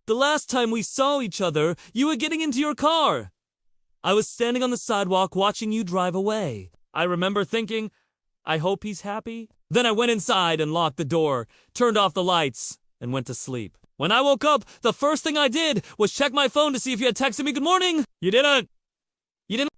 The last time we saw each other, you were getting into your car. I was standing on the sidewalk watching you drive away. I remember thinking, I hope he's happy. Then I went inside and locked the door, turned off the lights, and went to sleep. When I woke up, the first thing I did was check my phone to see if you had texted me good morning. You didn't.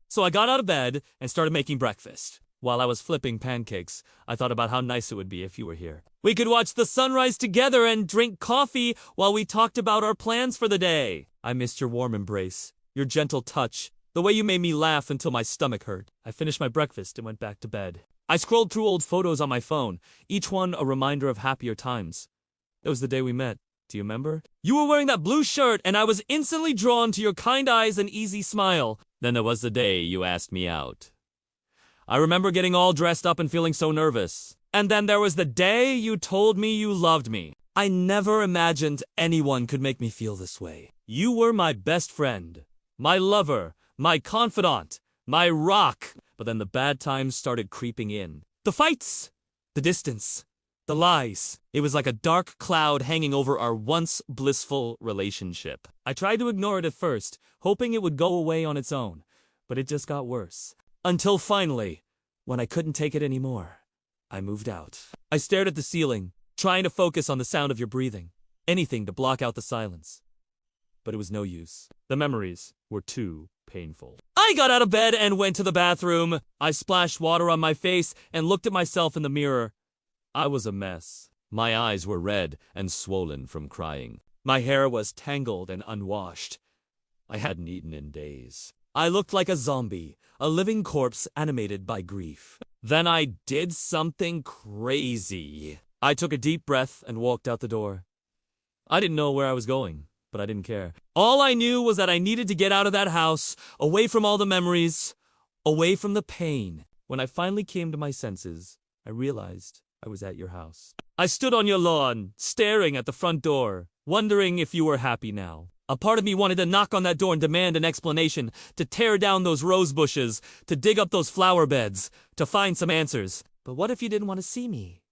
So I got out of bed and started making breakfast. While I was flipping pancakes, I thought about how nice it would be if you were here. We could watch the sunrise together and drink coffee while we talked about our plans for the day. I missed your warm embrace, your gentle touch, the way you made me laugh until my stomach hurt. I finished my breakfast and went back to bed. I scrolled through old photos on my phone, each one a reminder of happier times. It was the day we met. Do you remember? You were wearing that blue shirt and I was instantly drawn to your kind eyes and easy smile. Then there was the day you asked me out. I remember getting all dressed up and feeling so nervous. And then there was the day you told me you loved me. I never imagined anyone could make me feel this way. You were my best friend, my lover, my confidant, my rock. But then the bad times started creeping in. The fights, the distance, the lies. It was like a dark cloud hanging over our once blissful relationship. I tried to ignore it at first, hoping it would go away on its own. But it just got worse. Until finally, when I couldn't take it anymore, I moved out. I stared at the ceiling, trying to focus on the sound of your breathing. Anything to block out the silence. But it was no use. The memories were too painful. I got out of bed and went to the bathroom. I splashed water on my face and looked at myself in the mirror. I was a mess. My eyes were red and swollen from crying. My hair was tangled and unwashed. I hadn't eaten in days. I looked like a zombie, a living corpse animated by grief. Then I did something crazy. I took a deep breath and walked out the door. I didn't know where I was going, but I didn't care. All I knew was that I needed to get out of that house, away from all the memories, away from the pain. When I finally came to my senses, I realized I was at your house. I stood on your lawn, staring at the front door, wondering if you were happy now. A part of me wanted to knock on that door and demand an explanation, to tear down those rose bushes, to dig up those flower beds, to find some answers. But what if you didn't want to see me?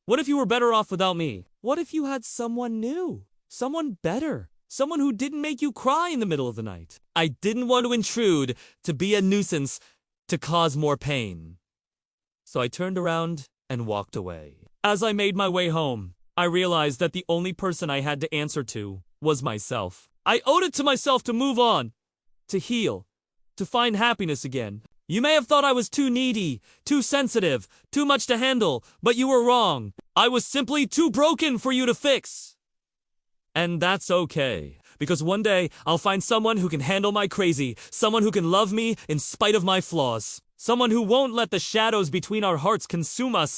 What if you were better off without me? What if you had someone new? Someone better? Someone who didn't make you cry in the middle of the night? I didn't want to intrude, to be a nuisance, to cause more pain. So I turned around and walked away. As I made my way home, I realized that the only person I had to answer to was myself. I owed it to myself to move on, to heal, to find happiness again. You may have thought I was too needy, too sensitive, too much to handle, but you were wrong. I was simply too broken for you to fix. And that's okay, because one day I'll find someone who can handle my crazy, someone who can love me in spite of my flaws, someone who won't let the shadows between our hearts consume us.